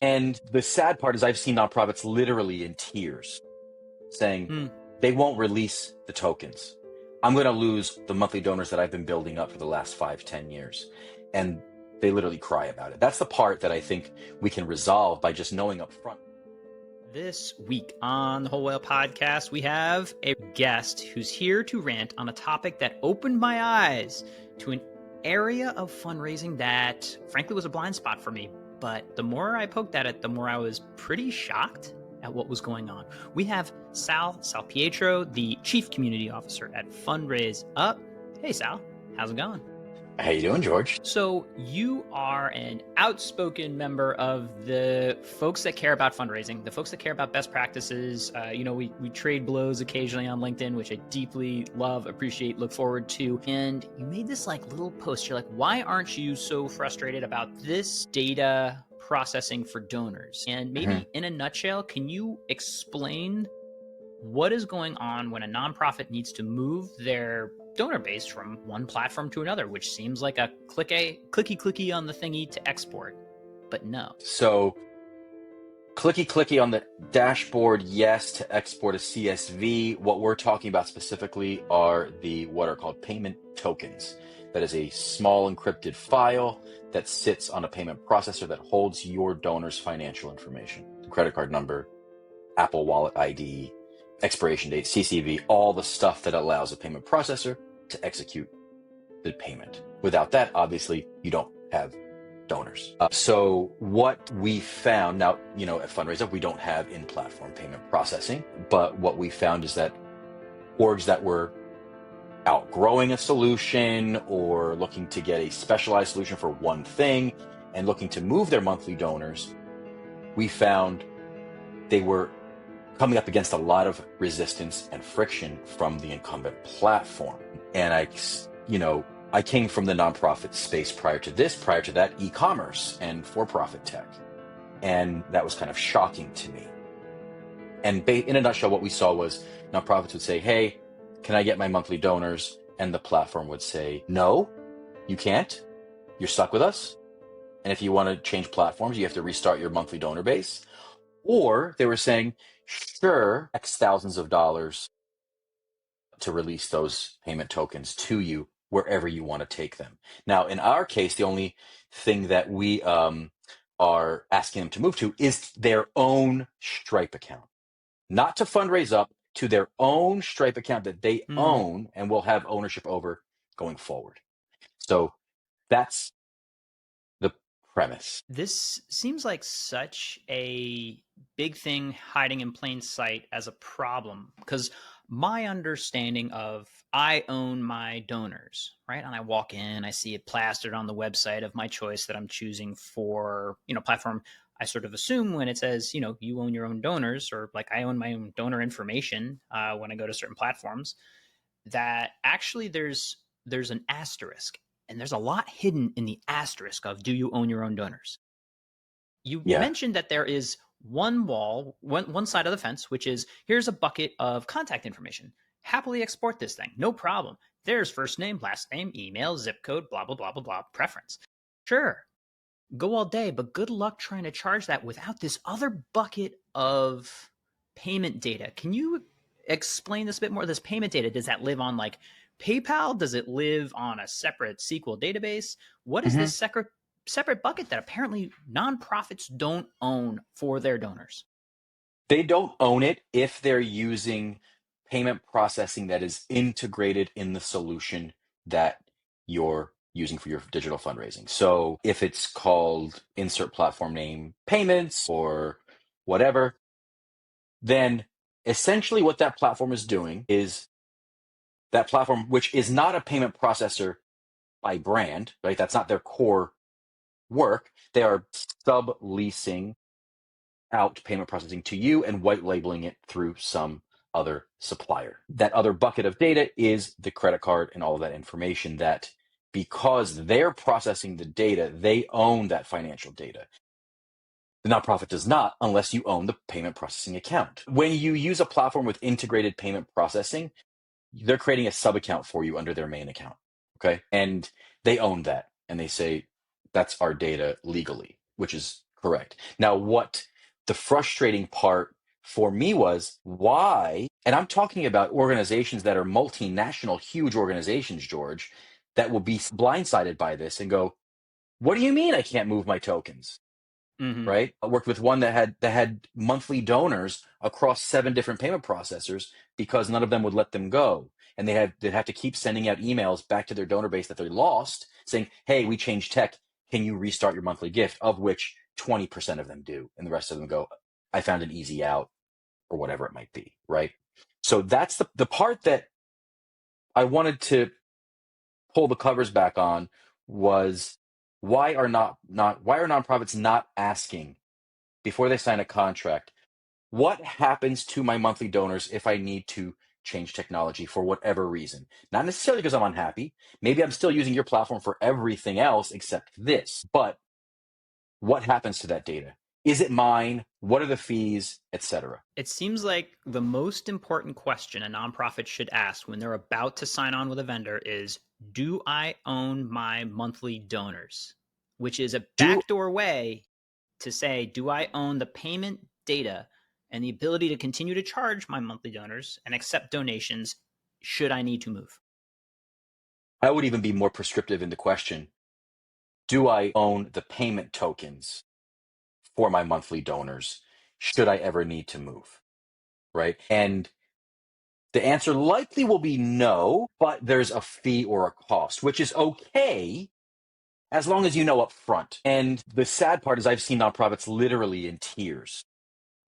And the sad part is I've seen nonprofits literally in tears saying Hmm. they won't release the tokens. I'm going to lose the monthly donors that I've been building up for the last 5, 10 years. And they literally cry about it. That's the part that I think we can resolve by just knowing up front. This week on the Whole Whale Podcast, we have a guest who's here to rant on a topic that opened my eyes to an area of fundraising that, frankly, was a blind spot for me. But the more I poked at it, the more I was pretty shocked at what was going on. We have Sal Pietro, the Chief Community Officer at Fundraise Up. Hey, Sal, how's it going? How you doing, George? So you are an outspoken member of the folks that care about fundraising, the folks that care about best practices. We trade blows occasionally on LinkedIn, which I deeply love, appreciate, look forward to. And you made this little post. You're like, why aren't you so frustrated about this data processing for donors? And maybe in a nutshell, can you explain what is going on when a nonprofit needs to move their donor base from one platform to another, which seems like a clicky on the thingy to export, but no. So clicky on the dashboard, yes, to export a CSV. What we're talking about specifically are what are called payment tokens. That is a small encrypted file that sits on a payment processor that holds your donor's financial information, credit card number, Apple Wallet ID, expiration date, CCV, all the stuff that allows a payment processor to execute the payment. Without that, obviously, you don't have donors. So what we found, now, at Fundraise Up, we don't have in-platform payment processing, but what we found is that orgs that were outgrowing a solution or looking to get a specialized solution for one thing and looking to move their monthly donors, we found they were coming up against a lot of resistance and friction from the incumbent platform. And I came from the nonprofit space prior to that, e-commerce and for-profit tech. And that was kind of shocking to me. And in a nutshell, what we saw was nonprofits would say, hey, can I get my monthly donors? And the platform would say, no, you can't. You're stuck with us. And if you want to change platforms, you have to restart your monthly donor base. Or they were saying, sure, X thousands of dollars to release those payment tokens to you wherever you want to take them. Now, in our case, the only thing that we are asking them to move to is their own Stripe account, not to Fundraise Up, to their own Stripe account that they own and will have ownership over going forward. So that's the premise. This seems like such a big thing hiding in plain sight as a problem, because my understanding of I own my donors, right? And I walk in, I see it plastered on the website of my choice that I'm choosing for, platform. I sort of assume when it says, you own your own donors, or like I own my own donor information when I go to certain platforms, that actually there's an asterisk. And there's a lot hidden in the asterisk of do you own your own donors? You mentioned that there is one side of the fence, which is here's a bucket of contact information. Happily export this thing. No problem. There's first name, last name, email, zip code, blah, blah, blah, blah, blah, preference. Sure. Go all day, but good luck trying to charge that without this other bucket of payment data. Can you explain this a bit more? This payment data, does that live on like PayPal? Does it live on a separate SQL database? What is this separate bucket that apparently nonprofits don't own for their donors? They don't own it if they're using payment processing that is integrated in the solution that you're using for your digital fundraising. So if it's called insert platform name payments or whatever, then essentially what that platform is doing is that platform, which is not a payment processor by brand, right? That's not their core work. They are subleasing out payment processing to you and white labeling it through some other supplier. That other bucket of data is the credit card and all of that information that, because they're processing the data, they own that financial data. The nonprofit does not unless you own the payment processing account. When you use a platform with integrated payment processing, they're creating a sub account for you under their main account. Okay. And they own that. And they say, that's our data legally, which is Correct. Now, what the frustrating part for me was why, and I'm talking about organizations that are multinational, huge organizations, George, that will be blindsided by this and go, what do you mean I can't move my tokens? Mm-hmm. Right? I worked with one that had monthly donors across 7 different payment processors because none of them would let them go. And they'd have to keep sending out emails back to their donor base that they lost saying, hey, we changed tech. Can you restart your monthly gift? Of which 20% of them do. And the rest of them go, I found an easy out or whatever it might be. Right. So that's the part that I wanted to pull the covers back on was why are nonprofits not asking before they sign a contract, what happens to my monthly donors if I need to change technology for whatever reason? Not necessarily because I'm unhappy. Maybe I'm still using your platform for everything else except this. But what happens to that data? Is it mine? What are the fees, etc.? It seems like the most important question a nonprofit should ask when they're about to sign on with a vendor is, do I own my monthly donors? Which is a Do backdoor way to say, do I own the payment data and the ability to continue to charge my monthly donors and accept donations should I need to move? I would even be more prescriptive in the question, do I own the payment tokens for my monthly donors should I ever need to move? Right? And the answer likely will be no, but there's a fee or a cost, which is okay as long as you know up front. And the sad part is I've seen nonprofits literally in tears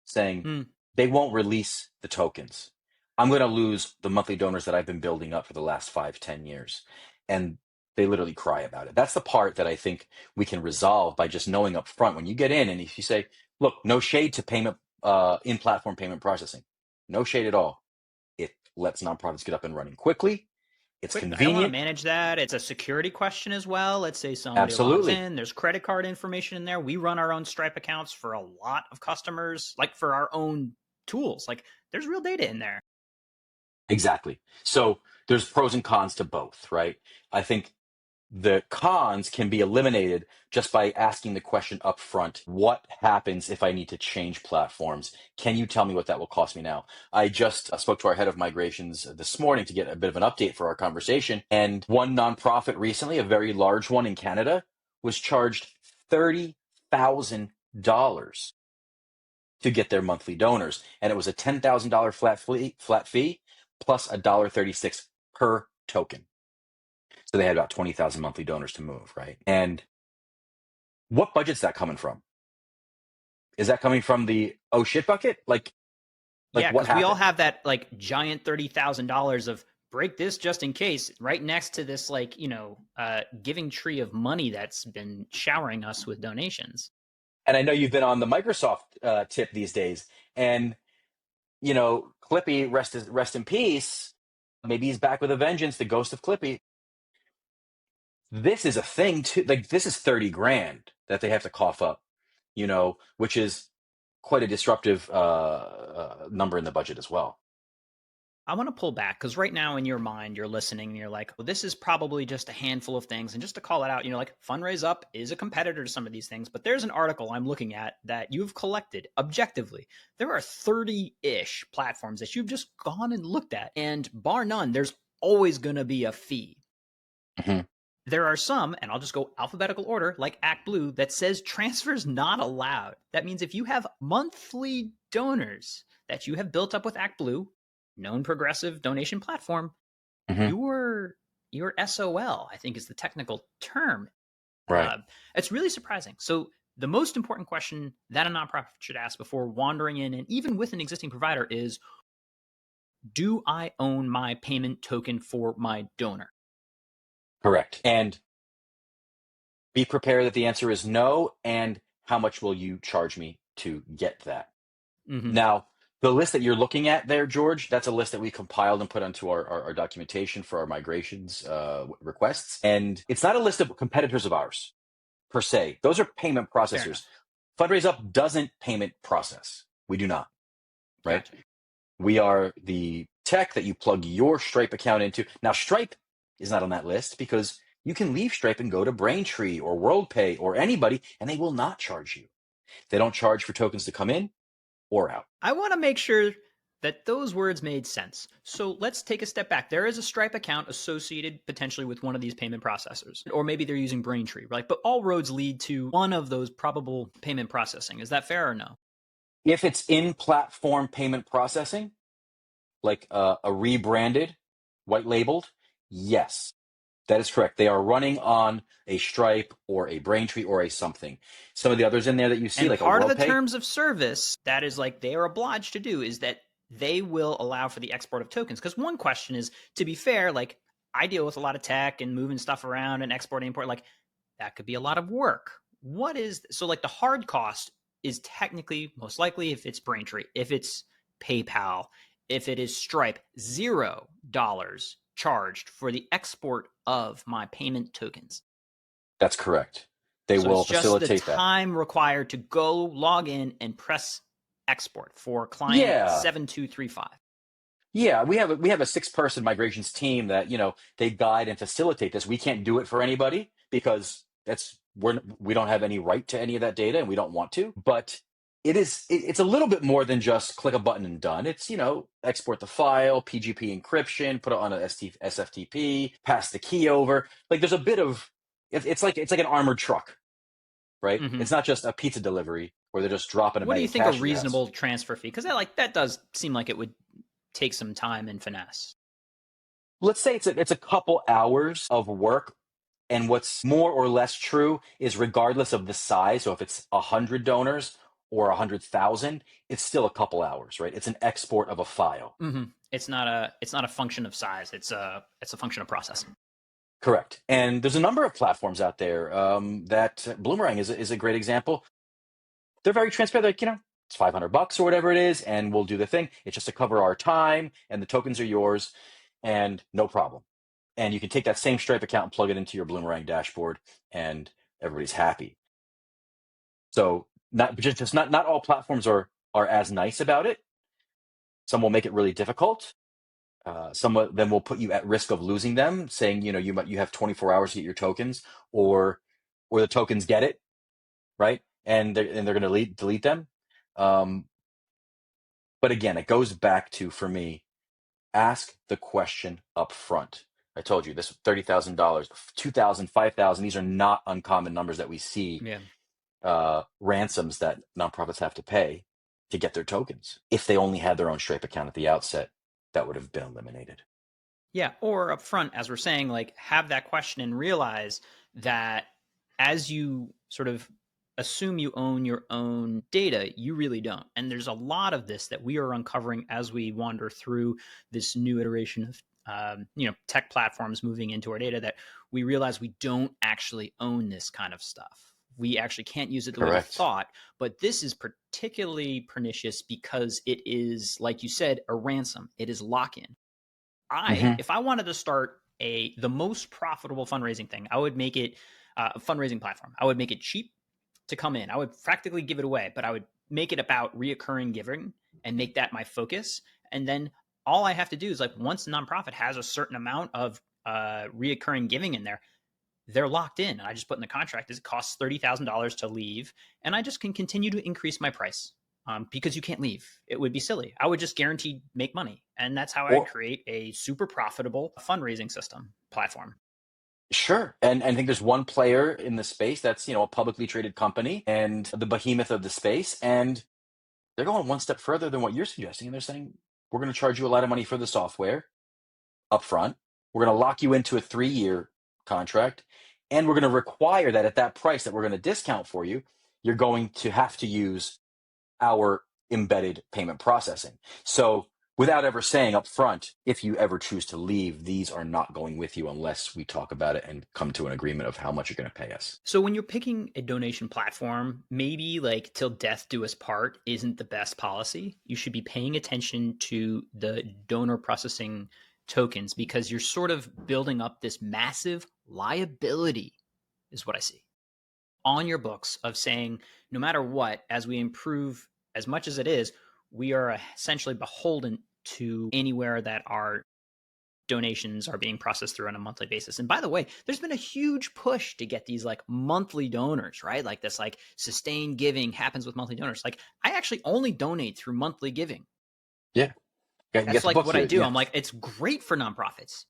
saying Hmm. they won't release the tokens. I'm going to lose the monthly donors that I've been building up for the last 5, 10 years. And they literally cry about it. That's the part that I think we can resolve by just knowing up front when you get in and if you say, look, no shade to payment, in-platform payment processing, no shade at all. It lets nonprofits get up and running quickly. It's Quick, I don't want to convenient. manage that. It's a security question as well. Let's say somebody logs Absolutely. in, there's credit card information in there. We run our own Stripe accounts for a lot of customers, like for our own tools. Like there's real data in there. Exactly. So there's pros and cons to both, right? I think the cons can be eliminated just by asking the question up front, what happens if I need to change platforms? Can you tell me what that will cost me now? I just spoke to our head of migrations this morning to get a bit of an update for our conversation. And one nonprofit recently, a very large one in Canada, was charged $30,000 to get their monthly donors. And it was a $10,000 flat fee plus $1.36 per token. So they had about 20,000 monthly donors to move, right? And what budget's that coming from? Is that coming from the oh shit bucket? Like Yeah, what because we all happened? have that like giant $30,000 of break this just in case right next to this like giving tree of money that's been showering us with donations. And I know you've been on the Microsoft tip these days, and Clippy, rest in peace. Maybe he's back with a vengeance. The ghost of Clippy. This is a thing too. Like this is 30 grand that they have to cough up, which is quite a disruptive number in the budget as well. I want to pull back because right now in your mind, you're listening and you're like, well, this is probably just a handful of things. And just to call it out, like Fundraise Up is a competitor to some of these things, but there's an article I'm looking at that you've collected objectively. There are 30-ish platforms that you've just gone and looked at. And bar none, there's always going to be a fee. Mm-hmm. There are some, and I'll just go alphabetical order, like ActBlue, that says transfers not allowed. That means if you have monthly donors that you have built up with ActBlue, known progressive donation platform, Mm-hmm. your SOL, I think is the technical term. Right. It's really surprising. So the most important question that a nonprofit should ask before wandering in, and even with an existing provider, is, do I own my payment token for my donor? Correct. And be prepared that the answer is no. And how much will you charge me to get that? Mm-hmm. Now, the list that you're looking at there, George, that's a list that we compiled and put onto our documentation for our migrations requests. And it's not a list of competitors of ours per se. Those are payment Fair processors. enough. Fundraise Up doesn't payment process. We do not, right? Gotcha. We are the tech that you plug your Stripe account into. Now, Stripe is not on that list because you can leave Stripe and go to Braintree or WorldPay or anybody, and they will not charge you. They don't charge for tokens to come in or out. I want to make sure that those words made sense. So let's take a step back. There is a Stripe account associated potentially with one of these payment processors, or maybe they're using Braintree, right? But all roads lead to one of those probable payment processing. Is that fair or no? If it's in-platform payment processing, like a rebranded, white labeled, yes, that is correct. They are running on a Stripe or a Braintree or a something. Some of the others in there that you see, And like a part of the WorldPay. terms of service that is like they are obliged to do is that they will allow for the export of tokens. Because one question is, to be fair, like I deal with a lot of tech and moving stuff around and exporting, import, like that could be a lot of work. What is so like the hard cost is technically most likely if it's Braintree, if it's PayPal, if it is Stripe, $0 charged for the export of my payment tokens. That's correct. They So will it's just the facilitate that. time required to go log in and press export for client Yeah. 7235. Yeah, we have a 6-person migrations team that, they guide and facilitate this. We can't do it for anybody because we don't have any right to any of that data and we don't want to. But it's a little bit more than just click a button and done. It's, export the file, PGP encryption, put it on a SFTP, pass the key over. Like there's a bit of it's like an armored truck, right? Mm-hmm. It's not just a pizza delivery where they're just dropping a What do bag you of think a cash at your house. reasonable transfer fee? Because that does seem like it would take some time and finesse. Let's say it's a couple hours of work. And what's more or less true is regardless of the size, so if it's 100 donors or 100,000, it's still a couple hours, right? It's an export of a file. Mm-hmm. It's not a function of size. It's a function of processing. Correct. And there's a number of platforms out there that Bloomerang is a great example. They're very transparent. Like, it's $500 or whatever it is, and we'll do the thing. It's just to cover our time, and the tokens are yours, and no problem. And you can take that same Stripe account and plug it into your Bloomerang dashboard, and everybody's happy. So not all platforms are as nice about it. Some will make it really difficult. Some of them will put you at risk of losing them, saying you have 24 hours to get your tokens, or the tokens get it right, and they're going to delete them. But again, it goes back to, for me, ask the question up front. I told you this: $30,000, $2,000, $5,000. These are not uncommon numbers that we see. Yeah. Ransoms that nonprofits have to pay to get their tokens. If they only had their own Stripe account at the outset, that would have been eliminated. Yeah, or up front, as we're saying, like have that question and realize that as you sort of assume you own your own data, you really don't. And there's a lot of this that we are uncovering as we wander through this new iteration of tech platforms moving into our data, that we realize we don't actually own this kind of stuff. We actually can't use it the way we thought. But this is particularly pernicious because it is, like you said, a ransom. It is lock-in. If I wanted to start the most profitable fundraising thing, I would make it a fundraising platform. I would make it cheap to come in. I would practically give it away, but I would make it about reoccurring giving and make that my focus. And then all I have to do is, like, once a nonprofit has a certain amount of reoccurring giving in there, they're locked in. I just put in the contract is it costs $30,000 to leave, and I just can continue to increase my price. Because you can't leave. It would be silly. I would just guaranteed make money. And that's how I create a super profitable fundraising system platform. Sure. And I think there's one player in the space that's, a publicly traded company and the behemoth of the space. And they're going one step further than what you're suggesting. And they're saying, we're going to charge you a lot of money for the software up front. We're going to lock you into a 3-year contract. And we're going to require that at that price that we're going to discount for you, you're going to have to use our embedded payment processing. So without ever saying up front, if you ever choose to leave, these are not going with you unless we talk about it and come to an agreement of how much you're going to pay us. So when you're picking a donation platform, maybe like till death do us part isn't the best policy. You should be paying attention to the donor processing tokens because you're sort of building up this massive liability, is what I see, on your books of saying, no matter what, as we improve as much as it is, we are essentially beholden to anywhere that our donations are being processed through on a monthly basis. And by the way, there's been a huge push to get these like monthly donors, right? Like this like sustained giving happens with monthly donors. Like I actually only donate through monthly giving. Yeah. You That's get the like book what I through it. do. Yeah. I'm like, it's great for nonprofits,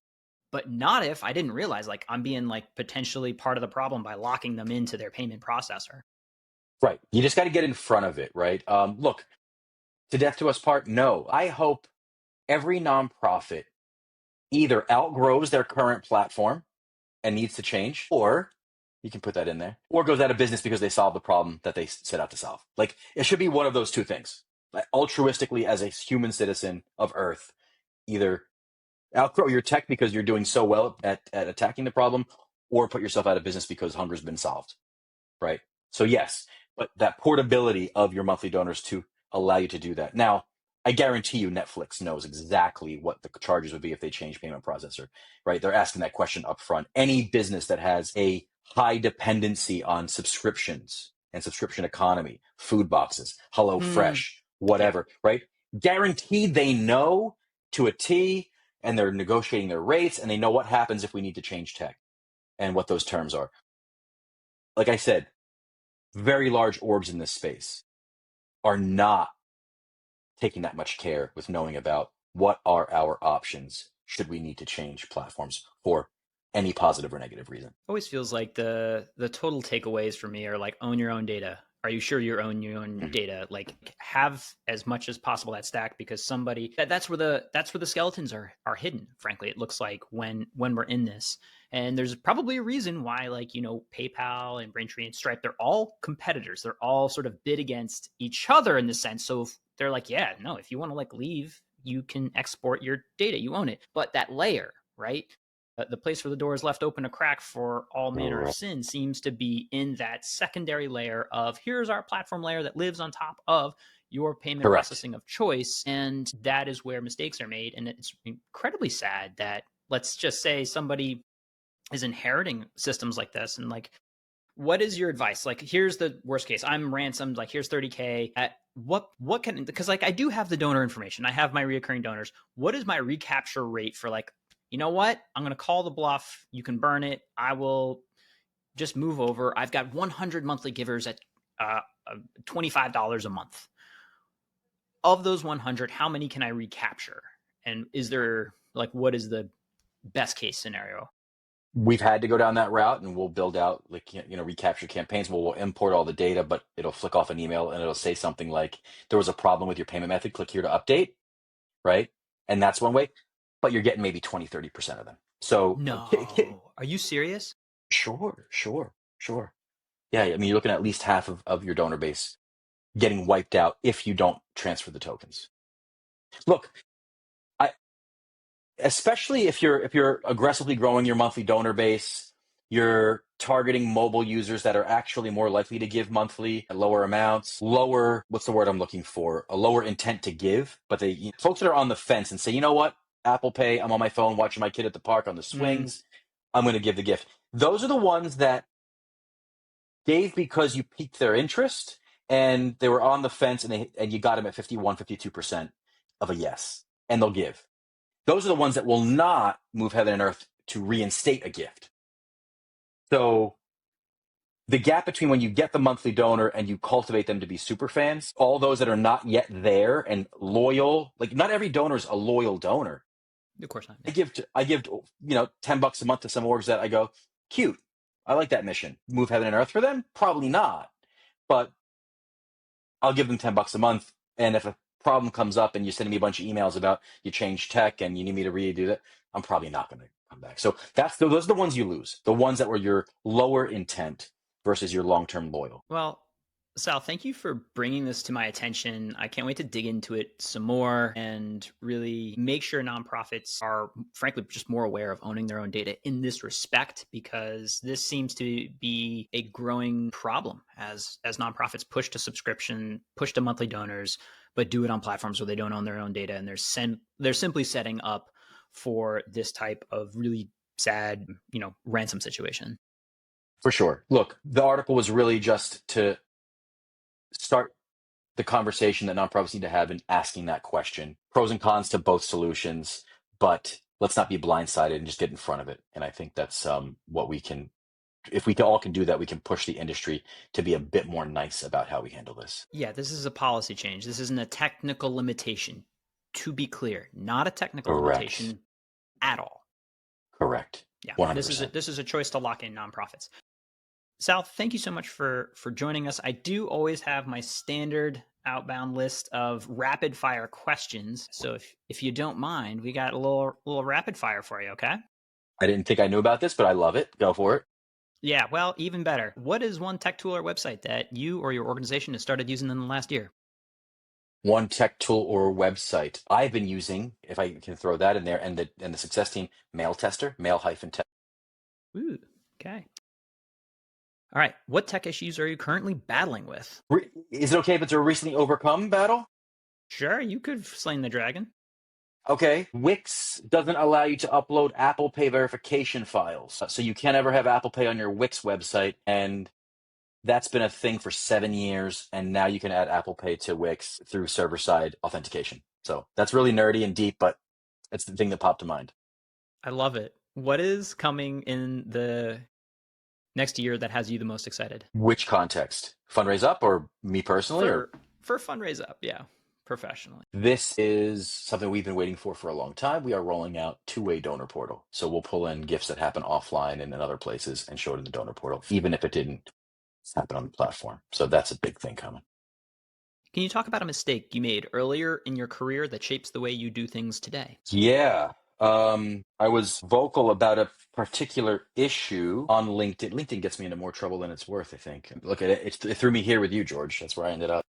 but not if I didn't realize like I'm being like potentially part of the problem by locking them into their payment processor. Right. You just got to get in front of it, right? Look, to death to us part, no. I hope every nonprofit either outgrows their current platform and needs to change, or you can put that in there, or goes out of business because they solved the problem that they set out to solve. Like, it should be one of those two things. Like, altruistically, as a human citizen of Earth, either outgrow your tech because you're doing so well at attacking the problem, or put yourself out of business because hunger's been solved, right? So yes, but that portability of your monthly donors to allow you to do that. Now, I guarantee you Netflix knows exactly what the charges would be if they change payment processor, right? They're asking that question up front. Any business that has a high dependency on subscriptions and subscription economy, food boxes, Hello Fresh, Yeah. whatever, right? Guaranteed they know to a T, and they're negotiating their rates, and they know what happens if we need to change tech and what those terms are. Like I said, very large orgs in this space are not taking that much care with knowing about what are our options should we need to change platforms for any positive or negative reason. Always feels like the total takeaways for me are like own your own data. Are you sure you own your own data? Like have as much as possible that stack, because somebody that's where the skeletons are hidden. Frankly, it looks like when we're in this, and there's probably a reason why, like, you know, PayPal and Braintree and Stripe, they're all competitors. They're all sort of bid against each other in the sense. So if they're like, yeah, no, if you want to like leave, you can export your data, you own it. But that layer, right? The place where the door is left open a crack for all manner of sin seems to be in that secondary layer of here's our platform layer that lives on top of your payment Correct. processing of choice. And that is where mistakes are made. And it's incredibly sad that, let's just say, somebody is inheriting systems like this. And like, what is your advice? Like, here's the worst case. I'm ransomed. Like, here's 30K. What can, because like I do have the donor information. I have my reoccurring donors. What is my recapture rate for, like, you know what? I'm going to call the bluff. You can burn it. I will just move over. I've got 100 monthly givers at $25 a month. Of those 100, how many can I recapture? And is there, like, what is the best case scenario? We've had to go down that route, and we'll build out, like, you know, recapture campaigns where we'll import all the data, but it'll flick off an email and it'll say something like, there was a problem with your payment method, click here to update, right? And that's one way, but you're getting maybe 20-30% of them. So No. Are you serious? Sure. Yeah, I mean, you're looking at least half of your donor base getting wiped out if you don't transfer the tokens. Look, especially if you're aggressively growing your monthly donor base, you're targeting mobile users that are actually more likely to give monthly at lower amounts, lower, what's the word I'm looking for? A lower intent to give, but folks that are on the fence and say, you know what, Apple Pay, I'm on my phone watching my kid at the park on the swings, I'm going to give the gift. Those are the ones that gave because you piqued their interest and they were on the fence, and you got them at 51-52% of a yes, and they'll give. Those are the ones that will not move heaven and earth to reinstate a gift. So the gap between when you get the monthly donor and you cultivate them to be super fans, all those that are not yet there and loyal, like not every donor is a loyal donor. Of course not. I give $10 a month to some orgs that I go, cute, I like that mission. Move heaven and earth for them? Probably not. But I'll give them $10 a month. And if a problem comes up and you're sending me a bunch of emails about you changed tech and you need me to redo that, I'm probably not going to come back. So those are the ones you lose, the ones that were your lower intent versus your long-term loyal. Well, Sal, thank you for bringing this to my attention. I can't wait to dig into it some more and really make sure nonprofits are, frankly, just more aware of owning their own data in this respect, because this seems to be a growing problem as nonprofits push to subscription, push to monthly donors, but do it on platforms where they don't own their own data, and they're simply setting up for this type of really sad, ransom situation. For sure. Look, the article was really just to start the conversation that nonprofits need to have in asking that question. Pros and cons to both solutions, but let's not be blindsided and just get in front of it. And I think that's what we can, if we all can do that, we can push the industry to be a bit more nice about how we handle this. Yeah, this is a policy change. This isn't a technical limitation. To be clear, not a technical Correct. limitation at all. Correct. Yeah, 100%. this is a choice to lock in nonprofits. Sal, thank you so much for joining us. I do always have my standard outbound list of rapid fire questions. So if you don't mind, we got a little rapid fire for you, okay? I didn't think I knew about this, but I love it. Go for it. Yeah, well, even better. What is one tech tool or website that you or your organization has started using in the last year? One tech tool or website I've been using, if I can throw that in there, and the success team, Mail Tester, mail-test. Ooh, okay. All right. What tech issues are you currently battling with? Is it okay if it's a recently overcome battle? Sure, you could have slain the dragon. Okay. Wix doesn't allow you to upload Apple Pay verification files. So you can't ever have Apple Pay on your Wix website. And that's been a thing for 7 years. And now you can add Apple Pay to Wix through server-side authentication. So that's really nerdy and deep, but it's the thing that popped to mind. I love it. What is coming in the next year that has you the most excited? Which context? Fundraise Up or me personally? For Fundraise Up, yeah. Professionally. This is something we've been waiting for a long time. We are rolling out two-way donor portal. So we'll pull in gifts that happen offline and in other places and show it in the donor portal, even if it didn't happen on the platform. So that's a big thing coming. Can you talk about a mistake you made earlier in your career that shapes the way you do things today? Yeah. I was vocal about a particular issue on LinkedIn. LinkedIn gets me into more trouble than it's worth, I think. Look at it. It threw me here with you, George. That's where I ended up.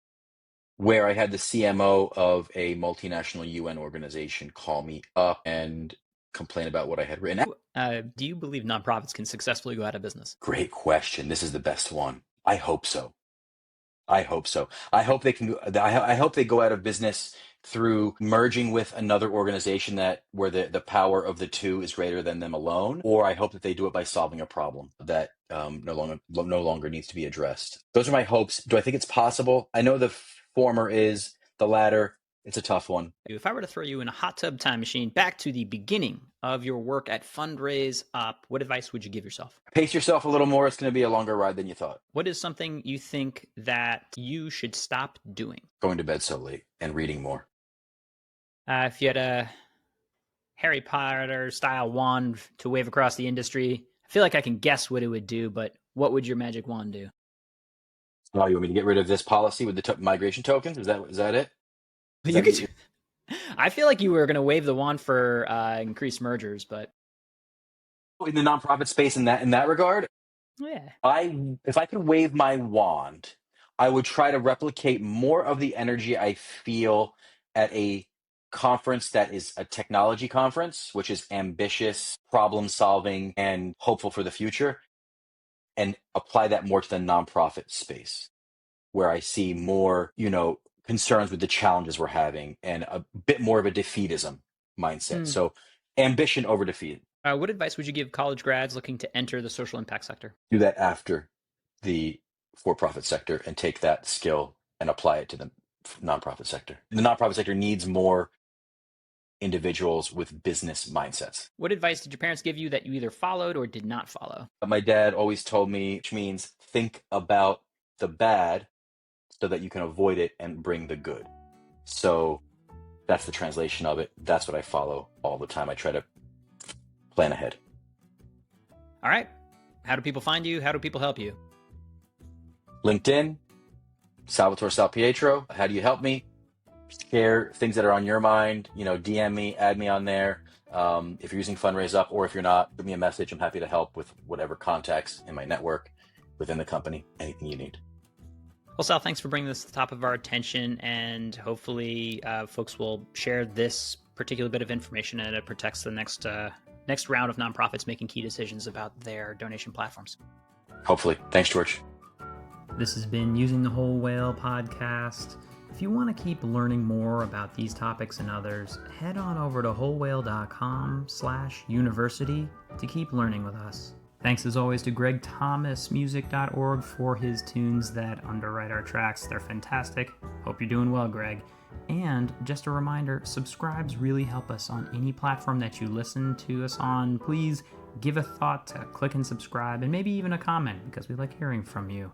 Where I had the CMO of a multinational UN organization call me up and complain about what I had written. Do you believe nonprofits can successfully go out of business? Great question. This is the best one. I hope so. I hope so. I hope they can. I hope they go out of business through merging with another organization where the power of the two is greater than them alone. Or I hope that they do it by solving a problem that no longer needs to be addressed. Those are my hopes. Do I think it's possible? I know the former is. The latter, it's a tough one. If I were to throw you in a hot tub time machine back to the beginning of your work at Fundraise Up, what advice would you give yourself? Pace yourself a little more. It's going to be a longer ride than you thought. What is something you think that you should stop doing? Going to bed so late and reading more. If you had a Harry Potter style wand to wave across the industry, I feel like I can guess what it would do, but what would your magic wand do? Oh, you want me to get rid of this policy with the migration tokens? Is that it? I feel like you were going to wave the wand for increased mergers, but in the nonprofit space, in that regard, yeah. If I could wave my wand, I would try to replicate more of the energy I feel at a conference that is a technology conference, which is ambitious, problem solving, and hopeful for the future, and apply that more to the nonprofit space, where I see more, concerns with the challenges we're having and a bit more of a defeatism mindset. So ambition over defeat. What advice would you give college grads looking to enter the social impact sector? Do that after the for-profit sector and take that skill and apply it to the nonprofit sector. The nonprofit sector needs more individuals with business mindsets. What advice did your parents give you that you either followed or did not follow? My dad always told me, which means think about the bad so that you can avoid it and bring the good. So that's the translation of it. That's what I follow all the time. I try to plan ahead. All right. How do people find you? How do people help you? LinkedIn, Salvatore Salpietro. How do you help me? Share things that are on your mind. DM me, add me on there. If you're using Fundraise Up, or if you're not, give me a message. I'm happy to help with whatever contacts in my network within the company, anything you need. Well, Sal, thanks for bringing this to the top of our attention, and hopefully folks will share this particular bit of information, and it protects the next round of nonprofits making key decisions about their donation platforms. Hopefully. Thanks, George. This has been Using the Whole Whale podcast. If you want to keep learning more about these topics and others, head on over to wholewhale.com/university to keep learning with us. Thanks as always to GregThomasMusic.org for his tunes that underwrite our tracks. They're fantastic. Hope you're doing well, Greg. And just a reminder, subscribes really help us on any platform that you listen to us on. Please give a thought to click and subscribe, and maybe even a comment, because we like hearing from you.